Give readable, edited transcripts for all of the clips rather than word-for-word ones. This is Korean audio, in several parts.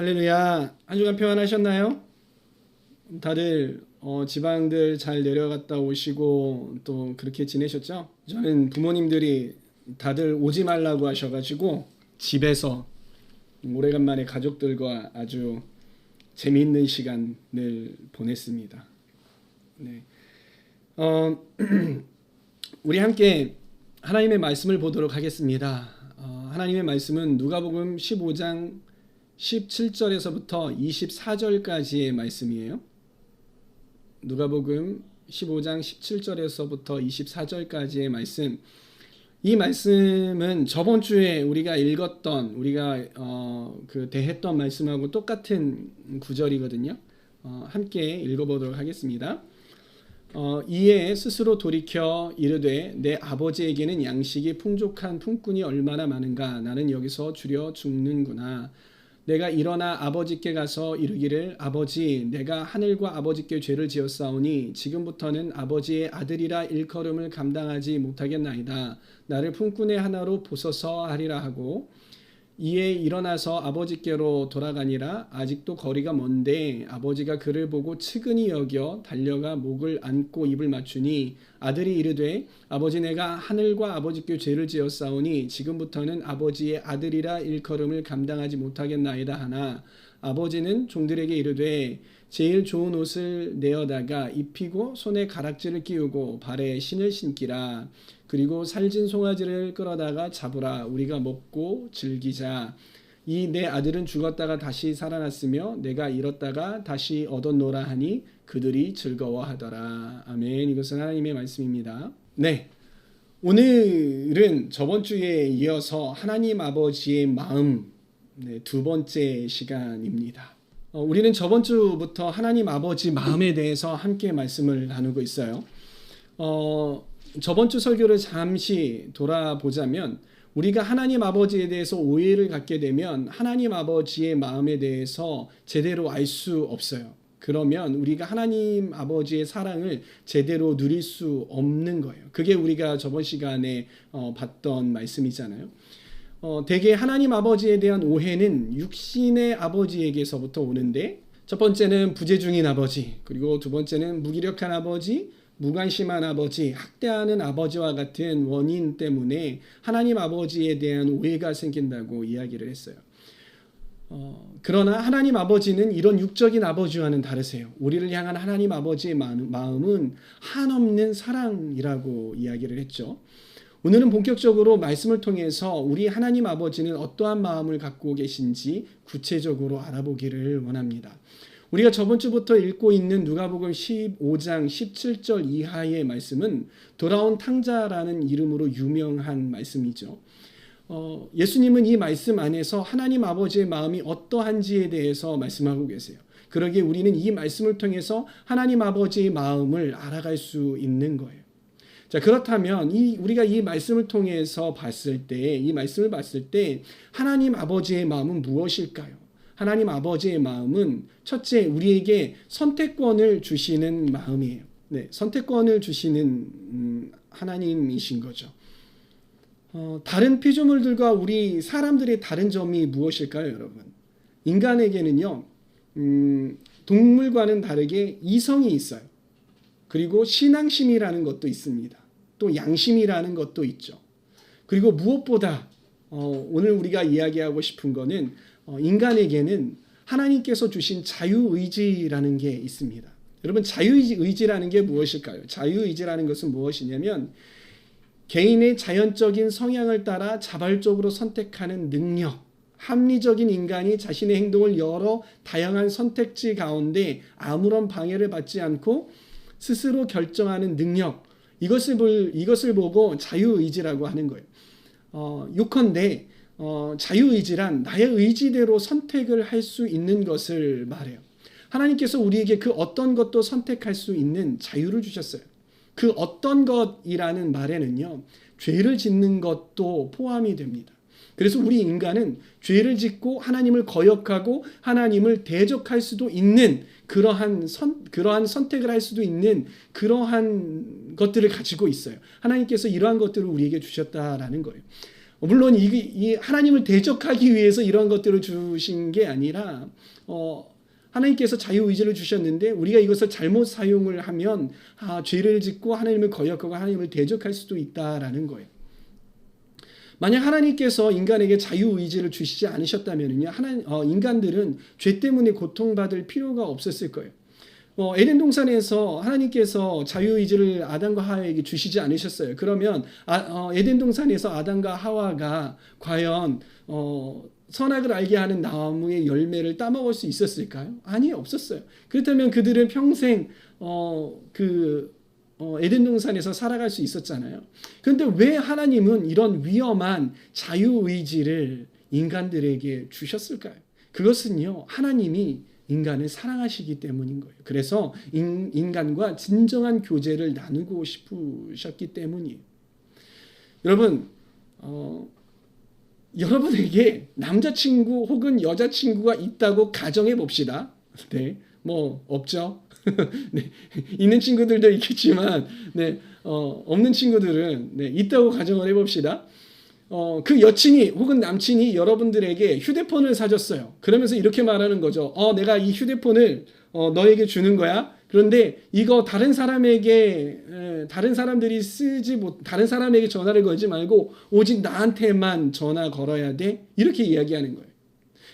할렐루야. 한 주간 평안하셨나요? 다들 지방들 잘 내려갔다 오시고 또 그렇게 지내셨죠? 저는 부모님들이 다들 오지 말라고 하셔가지고 집에서 오래간만에 가족들과 아주 재미있는 시간을 보냈습니다. 네. 우리 함께 하나님의 말씀을 보도록 하겠습니다. 하나님의 말씀은 누가복음 15장 17절에서부터 24절까지의 말씀이에요. 누가복음 15장 17절에서부터 24절까지의 말씀. 이 말씀은 저번 주에 우리가 읽었던 우리가 대했던 말씀하고 똑같은 구절이거든요. 함께 읽어보도록 하겠습니다. 이에 스스로 돌이켜 이르되 내 아버지에게는 양식이 풍족한 품꾼이 얼마나 많은가. 나는 여기서 주려 죽는구나. 내가 일어나 아버지께 가서 이르기를 아버지 내가 하늘과 아버지께 죄를 지었사오니 지금부터는 아버지의 아들이라 일컬음을 감당하지 못하겠나이다. 나를 품꾼의 하나로 보소서 하리라 하고 이에 일어나서 아버지께로 돌아가니라. 아직도 거리가 먼데 아버지가 그를 보고 측은히 여겨 달려가 목을 안고 입을 맞추니 아들이 이르되 아버지 내가 하늘과 아버지께 죄를 지었사오니 지금부터는 아버지의 아들이라 일컬음을 감당하지 못하겠나이다 하나 아버지는 종들에게 이르되 제일 좋은 옷을 내어다가 입히고 손에 가락지를 끼우고 발에 신을 신기라. 그리고 살진 송아지를 끌어다가 잡으라. 우리가 먹고 즐기자. 이 내 아들은 죽었다가 다시 살아났으며 내가 잃었다가 다시 얻었노라 하니 그들이 즐거워하더라. 아멘. 이것은 하나님의 말씀입니다. 네, 오늘은 저번 주에 이어서 하나님 아버지의 마음 두 번째 시간입니다. 우리는 저번 주부터 하나님 아버지 마음에 대해서 함께 말씀을 나누고 있어요. 저번 주 설교를 잠시 돌아보자면 우리가 하나님 아버지에 대해서 오해를 갖게 되면 하나님 아버지의 마음에 대해서 제대로 알 수 없어요. 그러면 우리가 하나님 아버지의 사랑을 제대로 누릴 수 없는 거예요. 그게 우리가 저번 시간에 봤던 말씀이잖아요. 대개 하나님 아버지에 대한 오해는 육신의 아버지에게서부터 오는데 첫 번째는 부재중인 아버지, 그리고 두 번째는 무기력한 아버지, 무관심한 아버지, 학대하는 아버지와 같은 원인 때문에 하나님 아버지에 대한 오해가 생긴다고 이야기를 했어요. 그러나 하나님 아버지는 이런 육적인 아버지와는 다르세요. 우리를 향한 하나님 아버지의 마음은 한없는 사랑이라고 이야기를 했죠. 오늘은 본격적으로 말씀을 통해서 우리 하나님 아버지는 어떠한 마음을 갖고 계신지 구체적으로 알아보기를 원합니다. 우리가 저번 주부터 읽고 있는 누가복음 15장 17절 이하의 말씀은 돌아온 탕자라는 이름으로 유명한 말씀이죠. 예수님은 이 말씀 안에서 하나님 아버지의 마음이 어떠한지에 대해서 말씀하고 계세요. 그러기에 우리는 이 말씀을 통해서 하나님 아버지의 마음을 알아갈 수 있는 거예요. 자, 그렇다면 우리가 이 말씀을 통해서 이 말씀을 봤을 때 하나님 아버지의 마음은 무엇일까요? 하나님 아버지의 마음은 첫째 우리에게 선택권을 주시는 마음이에요. 네, 선택권을 주시는 하나님이신 거죠. 다른 피조물들과 우리 사람들의 다른 점이 무엇일까요, 여러분? 인간에게는요, 동물과는 다르게 이성이 있어요. 그리고 신앙심이라는 것도 있습니다. 또 양심이라는 것도 있죠. 그리고 무엇보다 오늘 우리가 이야기하고 싶은 거는 인간에게는 하나님께서 주신 자유의지라는 게 있습니다. 여러분, 자유의지라는 게 무엇일까요? 자유의지라는 것은 무엇이냐면 개인의 자연적인 성향을 따라 자발적으로 선택하는 능력, 합리적인 인간이 자신의 행동을 여러 다양한 선택지 가운데 아무런 방해를 받지 않고 스스로 결정하는 능력, 이것을 보고 자유의지라고 하는 거예요. 요컨대 자유의지란 나의 의지대로 선택을 할 수 있는 것을 말해요. 하나님께서 우리에게 그 어떤 것도 선택할 수 있는 자유를 주셨어요. 그 어떤 것이라는 말에는요, 죄를 짓는 것도 포함이 됩니다. 그래서 우리 인간은 죄를 짓고 하나님을 거역하고 하나님을 대적할 수도 있는 그러한 선택을 할 수도 있는 그러한 것들을 가지고 있어요. 하나님께서 이러한 것들을 우리에게 주셨다라는 거예요. 물론 이 하나님을 대적하기 위해서 이런 것들을 주신 게 아니라 하나님께서 자유의지를 주셨는데 우리가 이것을 잘못 사용을 하면 죄를 짓고 하나님을 거역하고 하나님을 대적할 수도 있다라는 거예요. 만약 하나님께서 인간에게 자유의지를 주시지 않으셨다면요, 인간들은 죄 때문에 고통받을 필요가 없었을 거예요. 에덴 동산에서 하나님께서 자유의지를 아담과 하와에게 주시지 않으셨어요. 그러면 에덴 동산에서 아담과 하와가 과연 선악을 알게 하는 나무의 열매를 따먹을 수 있었을까요? 아니, 없었어요. 그렇다면 그들은 평생 에덴 동산에서 살아갈 수 있었잖아요. 그런데 왜 하나님은 이런 위험한 자유의지를 인간들에게 주셨을까요? 그것은요, 하나님이 인간을 사랑하시기 때문인 거예요. 그래서 인간과 진정한 교제를 나누고 싶으셨기 때문이에요. 여러분, 여러분에게 남자친구 혹은 여자친구가 있다고 가정해 봅시다. 네, 뭐 없죠. 네, 있는 친구들도 있겠지만, 네, 없는 친구들은 있다고 가정을 해봅시다. 그 여친이 혹은 남친이 여러분들에게 휴대폰을 사줬어요. 그러면서 이렇게 말하는 거죠. 내가 이 휴대폰을 너에게 주는 거야. 그런데 이거 다른 사람에게 다른 사람에게 전화를 걸지 말고 오직 나한테만 전화 걸어야 돼. 이렇게 이야기하는 거예요.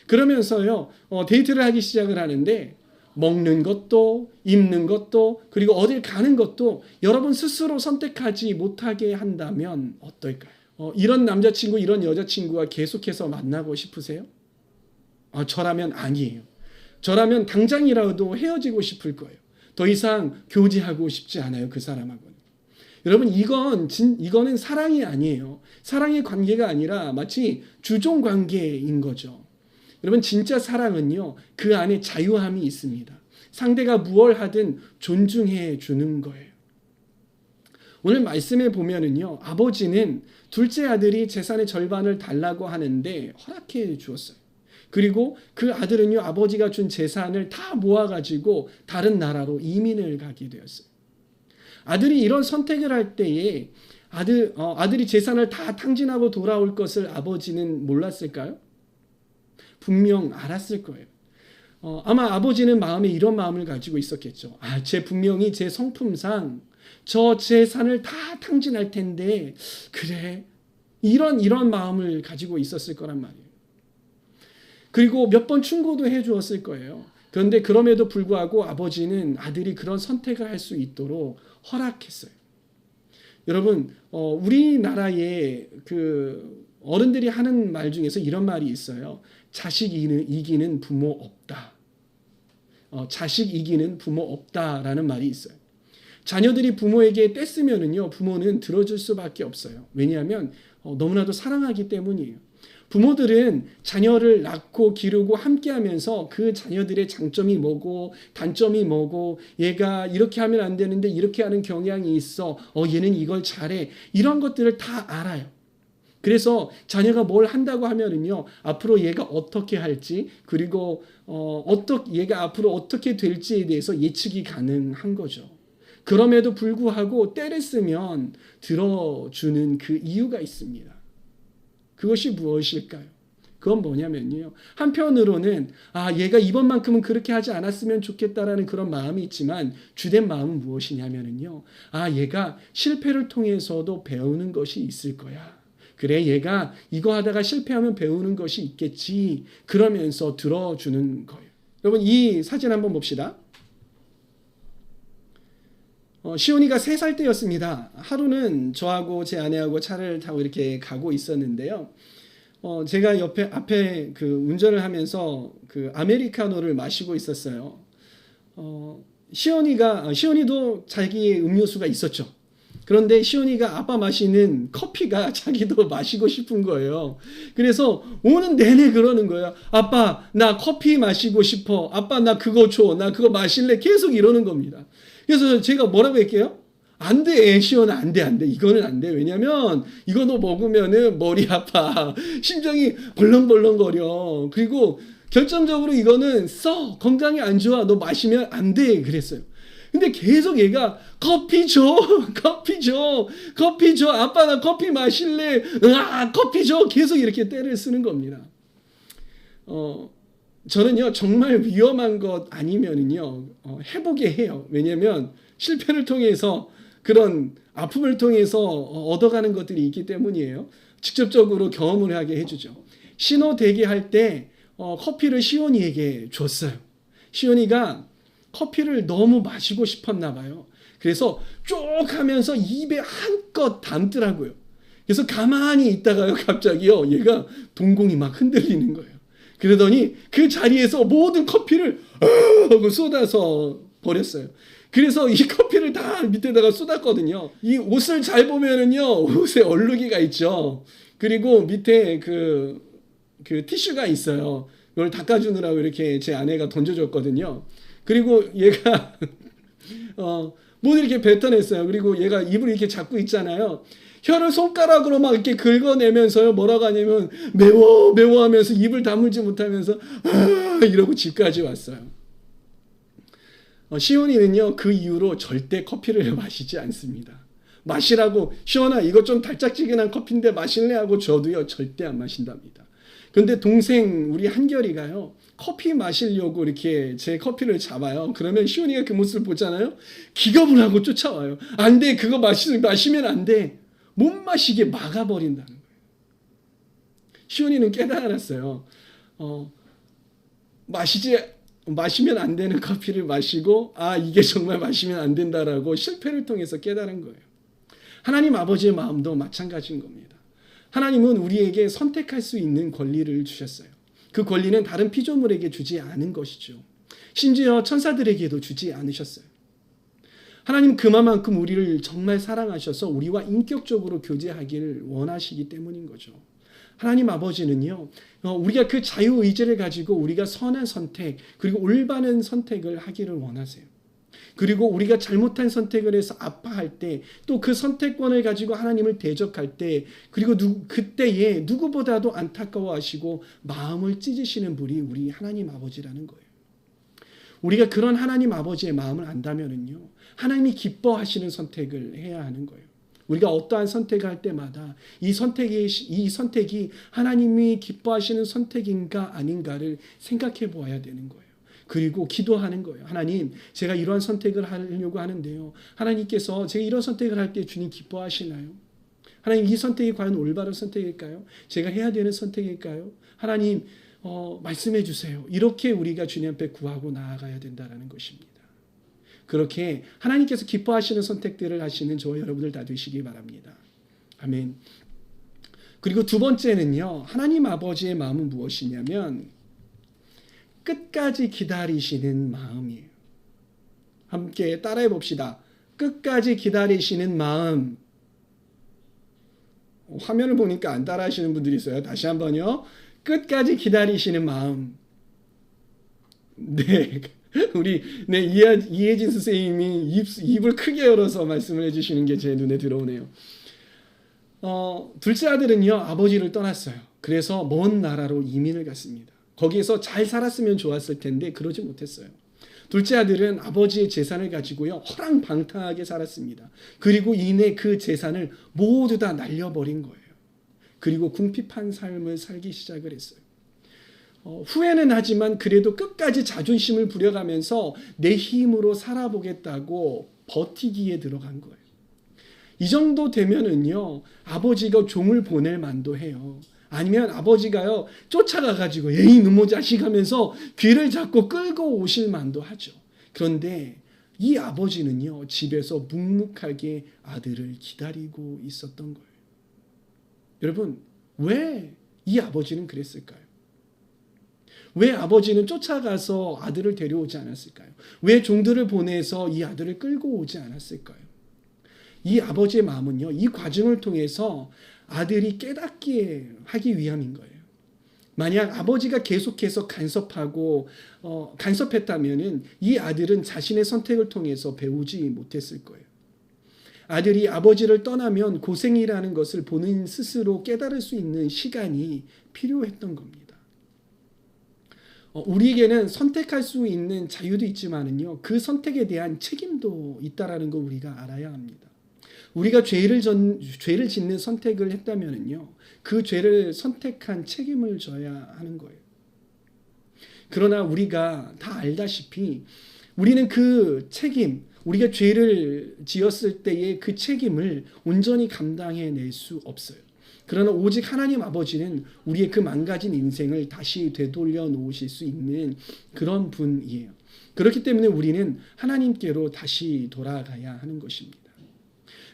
그러면서요, 데이트를 하기 시작을 하는데 먹는 것도 입는 것도 그리고 어딜 가는 것도 여러분 스스로 선택하지 못하게 한다면 어떨까요? 이런 남자친구, 이런 여자친구와 계속해서 만나고 싶으세요? 저라면 아니에요. 저라면 당장이라도 헤어지고 싶을 거예요. 더 이상 교제하고 싶지 않아요, 그 사람하고는. 여러분, 이거는 사랑이 아니에요. 사랑의 관계가 아니라 마치 주종 관계인 거죠. 여러분, 진짜 사랑은요, 그 안에 자유함이 있습니다. 상대가 무엇을 하든 존중해 주는 거예요. 오늘 말씀에 보면은요, 아버지는 둘째 아들이 재산의 절반을 달라고 하는데 허락해 주었어요. 그리고 그 아들은요, 아버지가 준 재산을 다 모아가지고 다른 나라로 이민을 가게 되었어요. 아들이 이런 선택을 할 때에 아들이 재산을 다 탕진하고 돌아올 것을 아버지는 몰랐을까요? 분명 알았을 거예요. 아마 아버지는 마음에 이런 마음을 가지고 있었겠죠. 분명히 제 성품상 저 재산을 다 탕진할 텐데, 그래, 이런 마음을 가지고 있었을 거란 말이에요. 그리고 몇 번 충고도 해 주었을 거예요. 그런데 그럼에도 불구하고 아버지는 아들이 그런 선택을 할 수 있도록 허락했어요. 여러분, 우리나라의 어른들이 하는 말 중에서 이런 말이 있어요. 자식 이기는 부모 없다. 자식 이기는 부모 없다라는 말이 있어요. 자녀들이 부모에게 떼쓰면은요, 부모는 들어줄 수밖에 없어요. 왜냐하면 너무나도 사랑하기 때문이에요. 부모들은 자녀를 낳고 기르고 함께하면서 그 자녀들의 장점이 뭐고 단점이 뭐고, 얘가 이렇게 하면 안 되는데 이렇게 하는 경향이 있어. 얘는 이걸 잘해. 이런 것들을 다 알아요. 그래서 자녀가 뭘 한다고 하면은요, 앞으로 얘가 어떻게 할지, 그리고 얘가 앞으로 어떻게 될지에 대해서 예측이 가능한 거죠. 그럼에도 불구하고 때를 쓰면 들어주는 그 이유가 있습니다. 그것이 무엇일까요? 그건 뭐냐면요, 한편으로는 얘가 이번만큼은 그렇게 하지 않았으면 좋겠다라는 그런 마음이 있지만, 주된 마음은 무엇이냐면요, 얘가 실패를 통해서도 배우는 것이 있을 거야. 그래, 얘가 이거 하다가 실패하면 배우는 것이 있겠지. 그러면서 들어주는 거예요. 여러분, 이 사진 한번 봅시다. 시온이가 3살 때였습니다. 하루는 저하고 제 아내하고 차를 타고 이렇게 가고 있었는데요. 제가 앞에 운전을 하면서 아메리카노를 마시고 있었어요. 시온이도 자기의 음료수가 있었죠. 그런데 시온이가 아빠 마시는 커피가 자기도 마시고 싶은 거예요. 그래서 오는 내내 그러는 거예요. 아빠, 나 커피 마시고 싶어. 아빠, 나 그거 줘. 나 그거 마실래. 계속 이러는 겁니다. 그래서 제가 뭐라고 할게요? 안 돼, 시온아, 안 돼. 이거는 안 돼. 왜냐면 이거 너 먹으면은 머리 아파. 심장이 벌렁벌렁거려. 그리고 결정적으로 이거는 건강에 안 좋아. 너 마시면 안 돼. 그랬어요. 근데 계속 얘가 커피 줘, 커피 줘, 커피 줘, 아빠 나 커피 마실래, 커피 줘, 계속 이렇게 떼를 쓰는 겁니다. 저는요 정말 위험한 것 아니면은요 해보게 해요. 왜냐하면 실패를 통해서 그런 아픔을 통해서 얻어가는 것들이 있기 때문이에요. 직접적으로 경험을 하게 해주죠. 신호 대기할 때 커피를 시온이에게 줬어요. 시온이가 커피를 너무 마시고 싶었나 봐요. 그래서 쭉 하면서 입에 한껏 담더라고요. 그래서 가만히 있다가요 갑자기요 얘가 동공이 막 흔들리는 거예요. 그러더니 그 자리에서 모든 커피를 하고 쏟아서 버렸어요. 그래서 이 커피를 다 밑에다가 쏟았거든요. 이 옷을 잘 보면은요 옷에 얼룩이가 있죠. 그리고 밑에 그 티슈가 있어요. 이걸 닦아주느라고 이렇게 제 아내가 던져줬거든요. 그리고 얘가 못 이렇게 뱉어냈어요. 그리고 얘가 입을 이렇게 잡고 있잖아요. 혀를 손가락으로 막 이렇게 긁어내면서요. 뭐라고 하냐면 매워 매워 하면서 입을 다물지 못하면서 이러고 집까지 왔어요. 시온이는요 그 이후로 절대 커피를 마시지 않습니다. 마시라고 시온아 이거 좀 달짝지근한 커피인데 마실래 하고 저도요 절대 안 마신답니다. 그런데 동생 우리 한결이가요 커피 마시려고 이렇게 제 커피를 잡아요. 그러면 시온이가 그 모습을 보잖아요. 기겁을 하고 쫓아와요. 안 돼 그거 마시면 안 돼. 못 마시게 막아버린다는 거예요. 시온이는 깨달았어요. 마시면 안 되는 커피를 마시고 이게 정말 마시면 안 된다라고 실패를 통해서 깨달은 거예요. 하나님 아버지의 마음도 마찬가지인 겁니다. 하나님은 우리에게 선택할 수 있는 권리를 주셨어요. 그 권리는 다른 피조물에게 주지 않은 것이죠. 심지어 천사들에게도 주지 않으셨어요. 하나님 그만큼 우리를 정말 사랑하셔서 우리와 인격적으로 교제하기를 원하시기 때문인 거죠. 하나님 아버지는요, 우리가 그 자유의지를 가지고 우리가 선한 선택, 그리고 올바른 선택을 하기를 원하세요. 그리고 우리가 잘못한 선택을 해서 아파할 때, 또 그 선택권을 가지고 하나님을 대적할 때, 그리고 그때에 누구보다도 안타까워하시고 마음을 찢으시는 분이 우리 하나님 아버지라는 거예요. 우리가 그런 하나님 아버지의 마음을 안다면은요, 하나님이 기뻐하시는 선택을 해야 하는 거예요. 우리가 어떠한 선택을 할 때마다 이 선택이 하나님이 기뻐하시는 선택인가 아닌가를 생각해 보아야 되는 거예요. 그리고 기도하는 거예요. 하나님, 제가 이러한 선택을 하려고 하는데요. 하나님께서 제가 이런 선택을 할 때 주님 기뻐하시나요? 하나님, 이 선택이 과연 올바른 선택일까요? 제가 해야 되는 선택일까요? 하나님, 말씀해 주세요. 이렇게 우리가 주님 앞에 구하고 나아가야 된다는 것입니다. 그렇게 하나님께서 기뻐하시는 선택들을 하시는 저와 여러분들 다 되시기 바랍니다. 아멘. 그리고 두 번째는요. 하나님 아버지의 마음은 무엇이냐면 끝까지 기다리시는 마음이에요. 함께 따라해 봅시다. 끝까지 기다리시는 마음. 화면을 보니까 안 따라하시는 분들이 있어요. 다시 한번요. 끝까지 기다리시는 마음. 네. 우리 이혜진 선생님이 입을 크게 열어서 말씀을 해주시는 게 제 눈에 들어오네요. 둘째 아들은요 아버지를 떠났어요. 그래서 먼 나라로 이민을 갔습니다. 거기에서 잘 살았으면 좋았을 텐데 그러지 못했어요. 둘째 아들은 아버지의 재산을 가지고요 허랑방탕하게 살았습니다. 그리고 이내 그 재산을 모두 다 날려버린 거예요. 그리고 궁핍한 삶을 살기 시작을 했어요. 후회는 하지만 그래도 끝까지 자존심을 부려가면서 내 힘으로 살아보겠다고 버티기에 들어간 거예요. 이 정도 되면은요 아버지가 종을 보낼 만도 해요. 아니면 아버지가요 쫓아가가지고 에이 이놈의 자식 하면서 귀를 잡고 끌고 오실 만도 하죠. 그런데 이 아버지는요 집에서 묵묵하게 아들을 기다리고 있었던 거예요. 여러분 왜 이 아버지는 그랬을까요? 왜 아버지는 쫓아가서 아들을 데려오지 않았을까요? 왜 종들을 보내서 이 아들을 끌고 오지 않았을까요? 이 아버지의 마음은요, 이 과정을 통해서 아들이 깨닫게 하기 위함인 거예요. 만약 아버지가 계속해서 간섭했다면은 이 아들은 자신의 선택을 통해서 배우지 못했을 거예요. 아들이 아버지를 떠나면 고생이라는 것을 본인 스스로 깨달을 수 있는 시간이 필요했던 겁니다. 우리에게는 선택할 수 있는 자유도 있지만은요, 그 선택에 대한 책임도 있다라는 거 우리가 알아야 합니다. 우리가 죄를 짓는 선택을 했다면은요, 그 죄를 선택한 책임을 져야 하는 거예요. 그러나 우리가 다 알다시피 우리는 그 책임, 우리가 죄를 지었을 때의 그 책임을 온전히 감당해낼 수 없어요. 그러나 오직 하나님 아버지는 우리의 그 망가진 인생을 다시 되돌려 놓으실 수 있는 그런 분이에요. 그렇기 때문에 우리는 하나님께로 다시 돌아가야 하는 것입니다.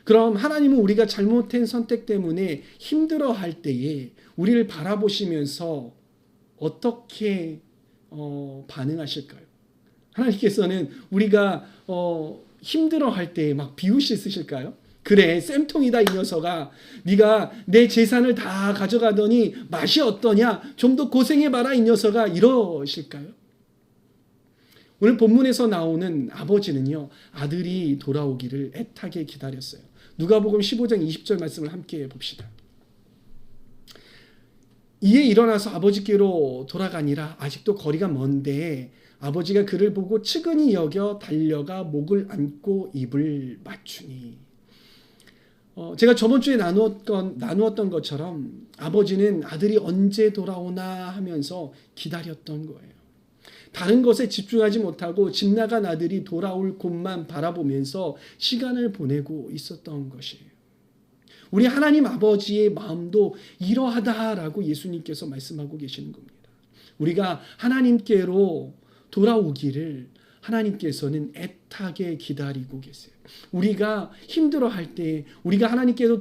그럼 하나님은 우리가 잘못된 선택 때문에 힘들어할 때에 우리를 바라보시면서 어떻게 반응하실까요? 하나님께서는 우리가 힘들어할 때 막 비웃이 쓰실까요? 그래, 쌤통이다 이 녀석아. 네가 내 재산을 다 가져가더니 맛이 어떠냐? 좀 더 고생해봐라 이 녀석아. 이러실까요? 오늘 본문에서 나오는 아버지는요, 아들이 돌아오기를 애타게 기다렸어요. 누가복음 15장 20절 말씀을 함께 봅시다. 이에 일어나서 아버지께로 돌아가니라. 아직도 거리가 먼데 아버지가 그를 보고 측은히 여겨 달려가 목을 안고 입을 맞추니. 제가 저번 주에 나누었던 것처럼 아버지는 아들이 언제 돌아오나 하면서 기다렸던 거예요. 다른 것에 집중하지 못하고 집 나간 아들이 돌아올 곳만 바라보면서 시간을 보내고 있었던 것이에요. 우리 하나님 아버지의 마음도 이러하다라고 예수님께서 말씀하고 계시는 겁니다. 우리가 하나님께로 돌아오기를 하나님께서는 애타게 기다리고 계세요. 우리가 힘들어할 때, 우리가 하나님께로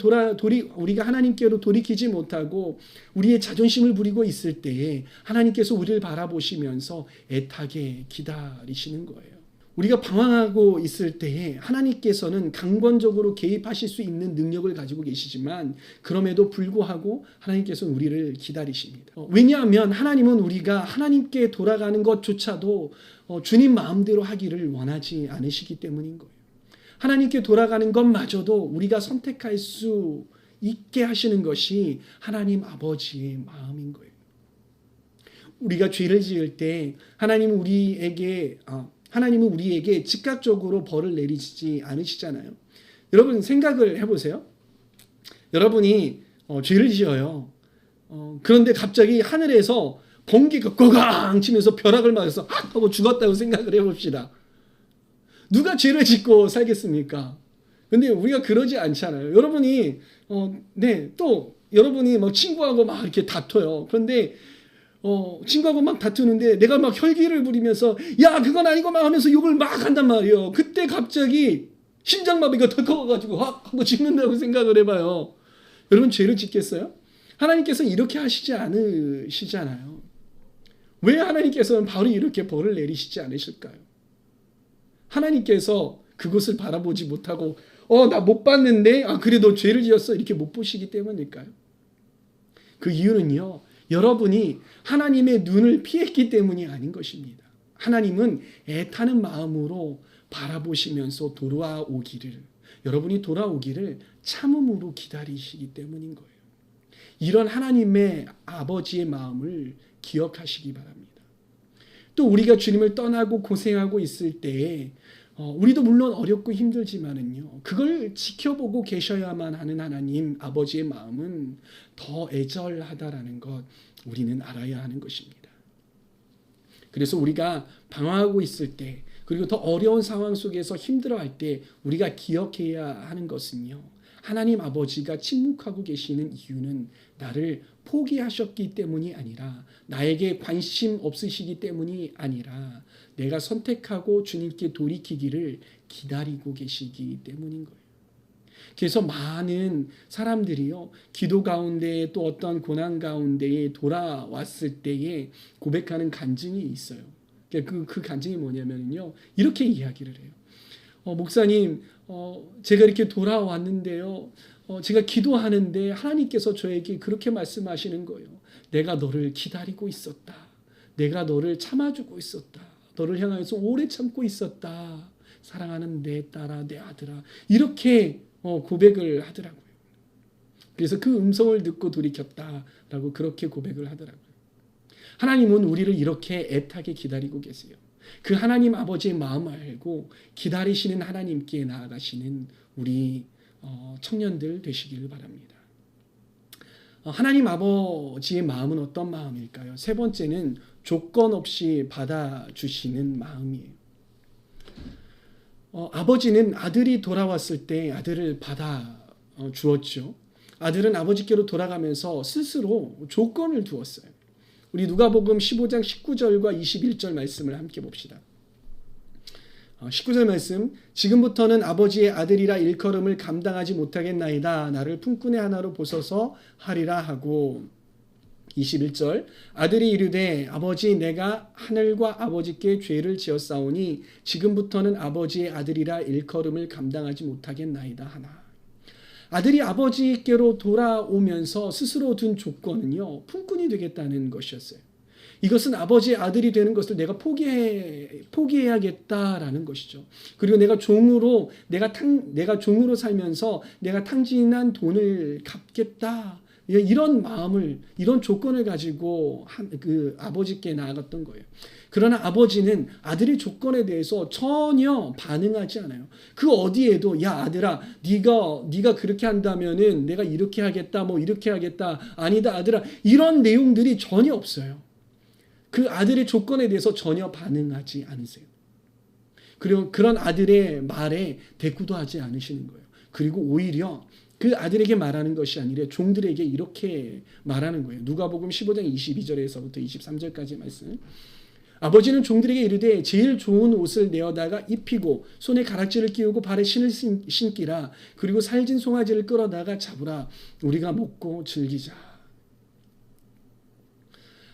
돌이키지 못하고 우리의 자존심을 부리고 있을 때에 하나님께서 우리를 바라보시면서 애타게 기다리시는 거예요. 우리가 방황하고 있을 때에 하나님께서는 강권적으로 개입하실 수 있는 능력을 가지고 계시지만 그럼에도 불구하고 하나님께서는 우리를 기다리십니다. 왜냐하면 하나님은 우리가 하나님께 돌아가는 것조차도 주님 마음대로 하기를 원하지 않으시기 때문인 거예요. 하나님께 돌아가는 것마저도 우리가 선택할 수 있게 하시는 것이 하나님 아버지의 마음인 거예요. 우리가 죄를 지을 때 하나님은 우리에게 즉각적으로 벌을 내리지 않으시잖아요. 여러분 생각을 해보세요. 여러분이 죄를 지어요. 그런데 갑자기 하늘에서 번개가 꼬강 치면서 벼락을 맞아서 하고 죽었다고 생각을 해봅시다. 누가 죄를 짓고 살겠습니까? 근데 우리가 그러지 않잖아요. 여러분이 또 여러분이 막 친구하고 막 이렇게 다퉈요. 그런데 친구하고 막 다투는데 내가 막 혈기를 부리면서 야 그건 아니고 막 하면서 욕을 막 한단 말이에요. 그때 갑자기 심장마비가 덜컥가지고 하고 죽는다고 생각을 해봐요. 여러분 죄를 짓겠어요? 하나님께서 이렇게 하시지 않으시잖아요. 왜 하나님께서는 바로 이렇게 벌을 내리시지 않으실까요? 하나님께서 그것을 바라보지 못하고 나 못 봤는데 그래 너 죄를 지었어 이렇게 못 보시기 때문일까요? 그 이유는요. 여러분이 하나님의 눈을 피했기 때문이 아닌 것입니다. 하나님은 애타는 마음으로 바라보시면서 여러분이 돌아오기를 참음으로 기다리시기 때문인 거예요. 이런 하나님의 아버지의 마음을 기억하시기 바랍니다. 또 우리가 주님을 떠나고 고생하고 있을 때에 우리도 물론 어렵고 힘들지만은요. 그걸 지켜보고 계셔야만 하는 하나님 아버지의 마음은 더 애절하다라는 것 우리는 알아야 하는 것입니다. 그래서 우리가 방황하고 있을 때 그리고 더 어려운 상황 속에서 힘들어할 때 우리가 기억해야 하는 것은요. 하나님 아버지가 침묵하고 계시는 이유는 나를 포기하셨기 때문이 아니라 나에게 관심 없으시기 때문이 아니라 내가 선택하고 주님께 돌이키기를 기다리고 계시기 때문인 거예요. 그래서 많은 사람들이요. 기도 가운데 또 어떤 고난 가운데에 돌아왔을 때에 고백하는 간증이 있어요. 그 간증이 뭐냐면요. 이렇게 이야기를 해요. 목사님, 제가 이렇게 돌아왔는데요. 제가 기도하는데 하나님께서 저에게 그렇게 말씀하시는 거예요. 내가 너를 기다리고 있었다. 내가 너를 참아주고 있었다. 너를 향하여서 오래 참고 있었다. 사랑하는 내 딸아, 내 아들아. 이렇게 고백을 하더라고요. 그래서 그 음성을 듣고 돌이켰다라고 그렇게 고백을 하더라고요. 하나님은 우리를 이렇게 애타게 기다리고 계세요. 그 하나님 아버지의 마음을 알고 기다리시는 하나님께 나아가시는 우리 청년들 되시기를 바랍니다. 하나님 아버지의 마음은 어떤 마음일까요? 세 번째는 조건 없이 받아주시는 마음이에요. 아버지는 아들이 돌아왔을 때 아들을 받아 주었죠. 아들은 아버지께로 돌아가면서 스스로 조건을 두었어요. 우리 누가복음 15장 19절과 21절 말씀을 함께 봅시다. 19절 말씀, 지금부터는 아버지의 아들이라 일컬음을 감당하지 못하겠나이다. 나를 품꾼의 하나로 보소서 하리라 하고, 21절, 아들이 이르되 아버지 내가 하늘과 아버지께 죄를 지었사오니 지금부터는 아버지의 아들이라 일컬음을 감당하지 못하겠나이다 하나. 아들이 아버지께로 돌아오면서 스스로 둔 조건은요, 품꾼이 되겠다는 것이었어요. 이것은 아버지의 아들이 되는 것을 내가 포기해야겠다라는 것이죠. 그리고 내가 종으로 살면서 내가 탕진한 돈을 갚겠다. 이런 마음을, 이런 조건을 가지고 그 아버지께 나아갔던 거예요. 그러나 아버지는 아들의 조건에 대해서 전혀 반응하지 않아요. 그 어디에도 야 아들아, 네가 그렇게 한다면은 내가 이렇게 하겠다, 뭐 이렇게 하겠다, 아니다 아들아, 이런 내용들이 전혀 없어요. 그 아들의 조건에 대해서 전혀 반응하지 않으세요. 그리고 그런 아들의 말에 대꾸도 하지 않으시는 거예요. 그리고 오히려 그 아들에게 말하는 것이 아니라 종들에게 이렇게 말하는 거예요. 누가복음 15장 22절에서부터 23절까지 말씀. 아버지는 종들에게 이르되 제일 좋은 옷을 내어다가 입히고 손에 가락지를 끼우고 발에 신을 신기라. 그리고 살진 송아지를 끌어다가 잡으라. 우리가 먹고 즐기자.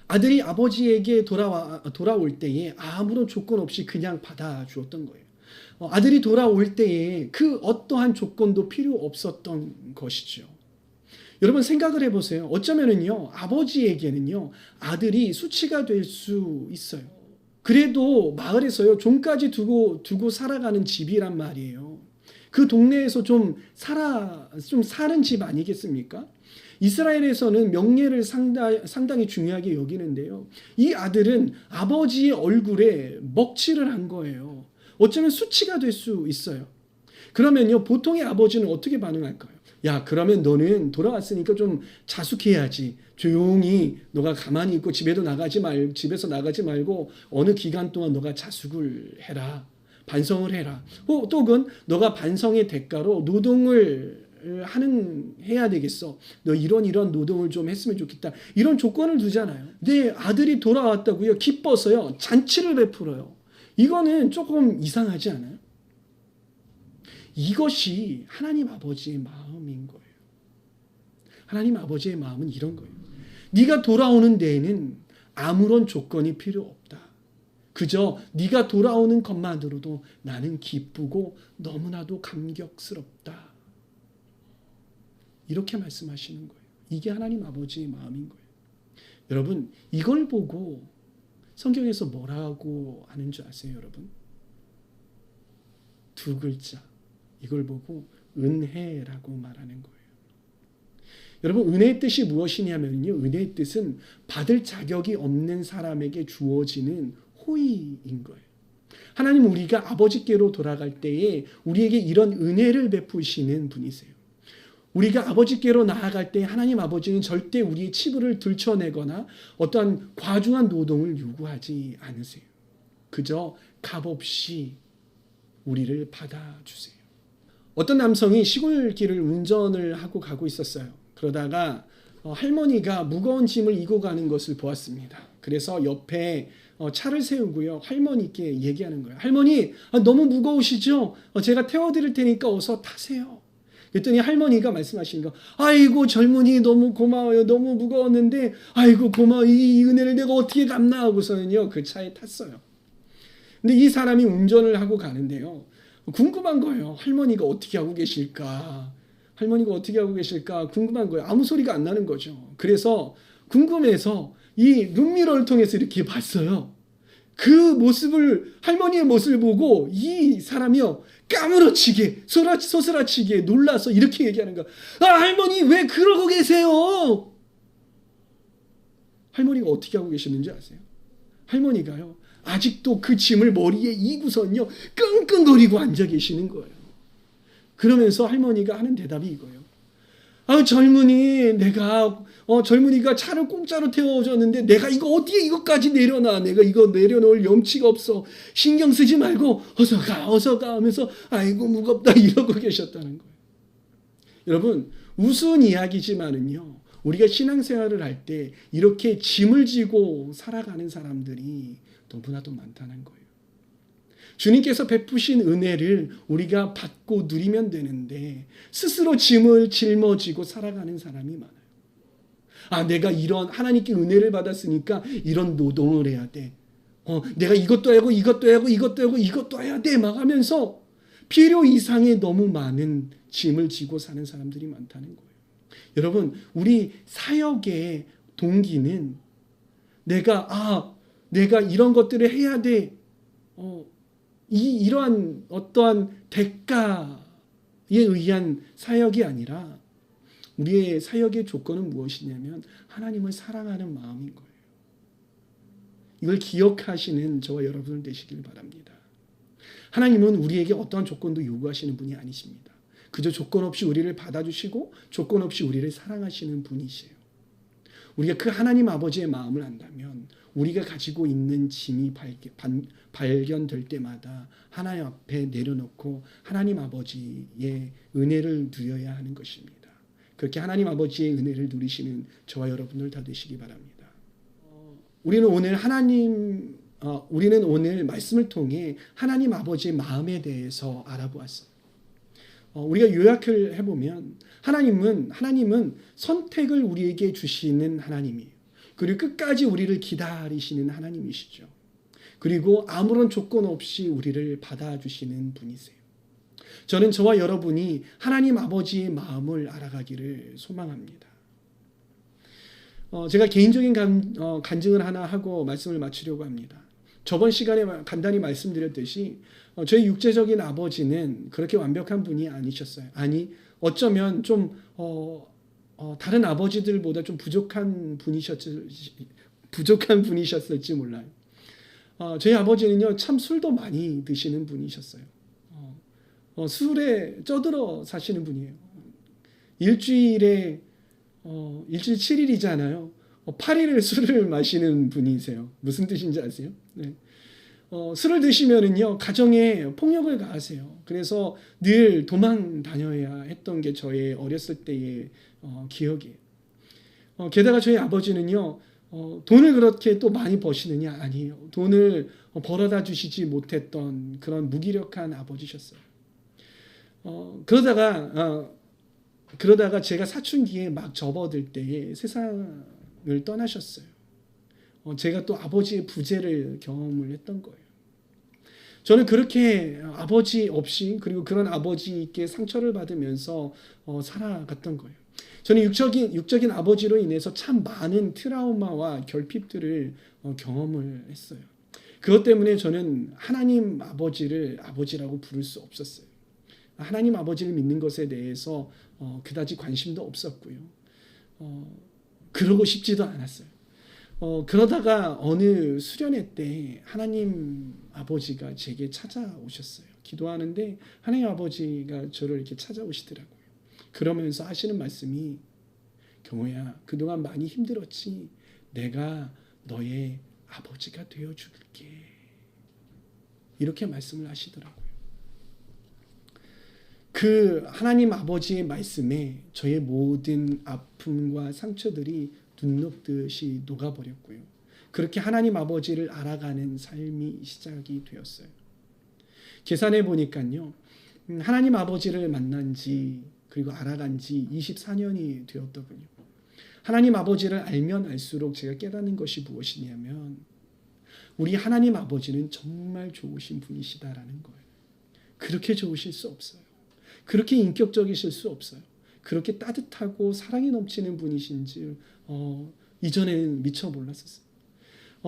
아들이 아버지에게 돌아올 때에 아무런 조건 없이 그냥 받아주었던 거예요. 아들이 돌아올 때에 그 어떠한 조건도 필요 없었던 것이죠. 여러분 생각을 해보세요. 어쩌면은요, 아버지에게는요, 아들이 수치가 될 수 있어요. 그래도 마을에서요, 종까지 두고 살아가는 집이란 말이에요. 그 동네에서 좀 사는 집 아니겠습니까? 이스라엘에서는 명예를 상당히 중요하게 여기는데요. 이 아들은 아버지의 얼굴에 먹칠을 한 거예요. 어쩌면 수치가 될 수 있어요. 그러면요, 보통의 아버지는 어떻게 반응할까요? 야, 그러면 너는 돌아왔으니까 좀 자숙해야지. 조용히 너가 가만히 있고 집에서 나가지 말고 어느 기간 동안 너가 자숙을 해라. 반성을 해라. 또는 너가 반성의 대가로 노동을 해야 되겠어. 너 이런 노동을 좀 했으면 좋겠다. 이런 조건을 두잖아요. 내 아들이 돌아왔다고요. 기뻐서요. 잔치를 베풀어요. 이거는 조금 이상하지 않아요? 이것이 하나님 아버지의 마음인 거예요. 하나님 아버지의 마음은 이런 거예요. 네가 돌아오는 데에는 아무런 조건이 필요 없다. 그저 네가 돌아오는 것만으로도 나는 기쁘고 너무나도 감격스럽다. 이렇게 말씀하시는 거예요. 이게 하나님 아버지의 마음인 거예요. 여러분, 이걸 보고 성경에서 뭐라고 하는 줄 아세요, 여러분? 두 글자. 이걸 보고 은혜라고 말하는 거예요. 여러분, 은혜의 뜻이 무엇이냐면요. 은혜의 뜻은 받을 자격이 없는 사람에게 주어지는 호의인 거예요. 하나님, 우리가 아버지께로 돌아갈 때에 우리에게 이런 은혜를 베푸시는 분이세요. 우리가 아버지께로 나아갈 때 하나님 아버지는 절대 우리의 치부를 들춰내거나 어떠한 과중한 노동을 요구하지 않으세요. 그저 값없이 우리를 받아주세요. 어떤 남성이 시골길을 운전을 하고 가고 있었어요. 그러다가 할머니가 무거운 짐을 이고 가는 것을 보았습니다. 그래서 옆에 차를 세우고요. 할머니께 얘기하는 거예요. 할머니, 너무 무거우시죠? 제가 태워드릴 테니까 어서 타세요. 그랬더니 할머니가 말씀하시는 거, 아이고 젊은이 너무 고마워요. 너무 무거웠는데 아이고 고마워. 이 은혜를 내가 어떻게 갚나 하고서는요. 그 차에 탔어요. 근데 이 사람이 운전을 하고 가는데요. 궁금한 거예요. 할머니가 어떻게 하고 계실까? 궁금한 거예요. 아무 소리가 안 나는 거죠. 그래서 궁금해서 이 룸미러를 통해서 이렇게 봤어요. 그 모습을, 할머니의 모습을 보고 이 사람이요, 까무러치게, 소스라치게 놀라서 이렇게 얘기하는 거야. 아, 할머니 왜 그러고 계세요? 할머니가 어떻게 하고 계시는지 아세요? 할머니가요, 아직도 그 짐을 머리에 이고선요, 끙끙거리고 앉아 계시는 거예요. 그러면서 할머니가 하는 대답이 이거예요. 아, 젊은이, 젊은이가 차를 공짜로 태워줬는데 내가 이거 어디에 이것까지 내려놔. 내가 이거 내려놓을 염치가 없어. 신경 쓰지 말고 어서 가 하면서 아이고 무겁다 이러고 계셨다는 거예요. 여러분, 우스운 이야기지만은요, 우리가 신앙생활을 할 때 이렇게 짐을 지고 살아가는 사람들이 너무나도 많다는 거예요. 주님께서 베푸신 은혜를 우리가 받고 누리면 되는데 스스로 짐을 짊어지고 살아가는 사람이 많아요. 아, 내가 이런 하나님께 은혜를 받았으니까 이런 노동을 해야 돼. 내가 이것도 하고 이것도 해야 돼. 막 하면서 필요 이상의 너무 많은 짐을 지고 사는 사람들이 많다는 거예요. 여러분, 우리 사역의 동기는 내가 이런 것들을 해야 돼. 이러한 어떠한 대가에 의한 사역이 아니라 우리의 사역의 조건은 무엇이냐면 하나님을 사랑하는 마음인 거예요. 이걸 기억하시는 저와 여러분 되시길 바랍니다. 하나님은 우리에게 어떠한 조건도 요구하시는 분이 아니십니다. 그저 조건 없이 우리를 받아주시고 조건 없이 우리를 사랑하시는 분이세요. 우리가 그 하나님 아버지의 마음을 안다면 우리가 가지고 있는 짐이 발견될 때마다 하나님 앞에 내려놓고 하나님 아버지의 은혜를 누려야 하는 것입니다. 그렇게 하나님 아버지의 은혜를 누리시는 저와 여러분들 다 되시기 바랍니다. 우리는 오늘 말씀을 통해 하나님 아버지의 마음에 대해서 알아보았어요. 우리가 요약을 해보면 하나님은 선택을 우리에게 주시는 하나님이에요. 그리고 끝까지 우리를 기다리시는 하나님이시죠. 그리고 아무런 조건 없이 우리를 받아주시는 분이세요. 저는 저와 여러분이 하나님 아버지의 마음을 알아가기를 소망합니다. 제가 개인적인 간증을 하나 하고 말씀을 마치려고 합니다. 저번 시간에 간단히 말씀드렸듯이 저희 육체적인 아버지는 그렇게 완벽한 분이 아니셨어요. 아니, 어쩌면 좀 다른 아버지들보다 좀 부족한 분이셨을지 몰라요. 저희 아버지는요, 참 술도 많이 드시는 분이셨어요. 술에 쪄들어 사시는 분이에요. 일주일 7일이잖아요. 8일을 술을 마시는 분이세요. 무슨 뜻인지 아세요? 네. 술을 드시면은요, 가정에 폭력을 가하세요. 그래서 늘 도망 다녀야 했던 게 저의 어렸을 때의 기억이에요. 게다가 저희 아버지는요, 돈을 그렇게 또 많이 버시느냐? 아니에요. 돈을 벌어다 주시지 못했던 그런 무기력한 아버지셨어요. 그러다가 제가 사춘기에 막 접어들 때에 세상을 떠나셨어요. 제가 또 아버지의 부재를 경험을 했던 거예요. 저는 그렇게 아버지 없이, 그리고 그런 아버지께 상처를 받으면서 살아갔던 거예요. 저는 육적인 아버지로 인해서 참 많은 트라우마와 결핍들을 경험을 했어요. 그것 때문에 저는 하나님 아버지를 아버지라고 부를 수 없었어요. 하나님 아버지를 믿는 것에 대해서 그다지 관심도 없었고요. 그러고 싶지도 않았어요. 그러다가 어느 수련회 때 하나님 아버지가 제게 찾아오셨어요. 기도하는데 하나님 아버지가 저를 이렇게 찾아오시더라고요. 그러면서 하시는 말씀이, 경호야, 그동안 많이 힘들었지? 내가 너의 아버지가 되어줄게. 이렇게 말씀을 하시더라고요. 그 하나님 아버지의 말씀에 저의 모든 아픔과 상처들이 눈 녹듯이 녹아버렸고요. 그렇게 하나님 아버지를 알아가는 삶이 시작이 되었어요. 계산해 보니까요, 하나님 아버지를 만난 지 그리고 알아간 지 24년이 되었더군요. 하나님 아버지를 알면 알수록 제가 깨닫는 것이 무엇이냐면 우리 하나님 아버지는 정말 좋으신 분이시다라는 거예요. 그렇게 좋으실 수 없어요. 그렇게 인격적이실 수 없어요. 그렇게 따뜻하고 사랑이 넘치는 분이신지 이전에는 미처 몰랐었어요.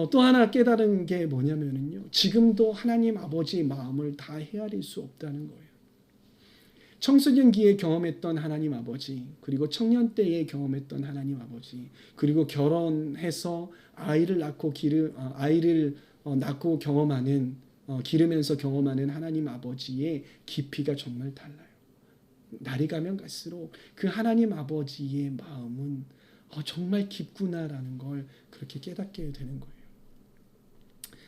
또 하나 깨달은 게 뭐냐면요, 지금도 하나님 아버지의 마음을 다 헤아릴 수 없다는 거예요. 청소년기에 경험했던 하나님 아버지, 그리고 청년 때에 경험했던 하나님 아버지, 그리고 결혼해서 아이를 낳고 경험하는 기르면서 경험하는 하나님 아버지의 깊이가 정말 달라요. 날이 가면 갈수록 그 하나님 아버지의 마음은 정말 깊구나라는 걸 그렇게 깨닫게 되는 거예요.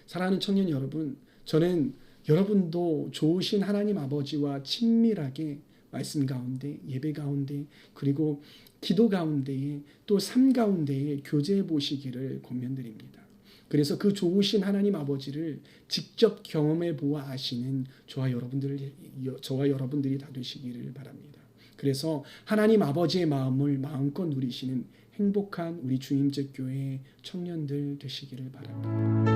사랑하는 청년 여러분, 저는 여러분도 좋으신 하나님 아버지와 친밀하게 말씀 가운데, 예배 가운데, 그리고 기도 가운데에 또 삶 가운데에 교제해 보시기를 권면드립니다. 그래서 그 좋으신 하나님 아버지를 직접 경험해 보아 아시는 저와 여러분들이 다 되시기를 바랍니다. 그래서 하나님 아버지의 마음을 마음껏 누리시는 행복한 우리 주임제 교회 청년들 되시기를 바랍니다.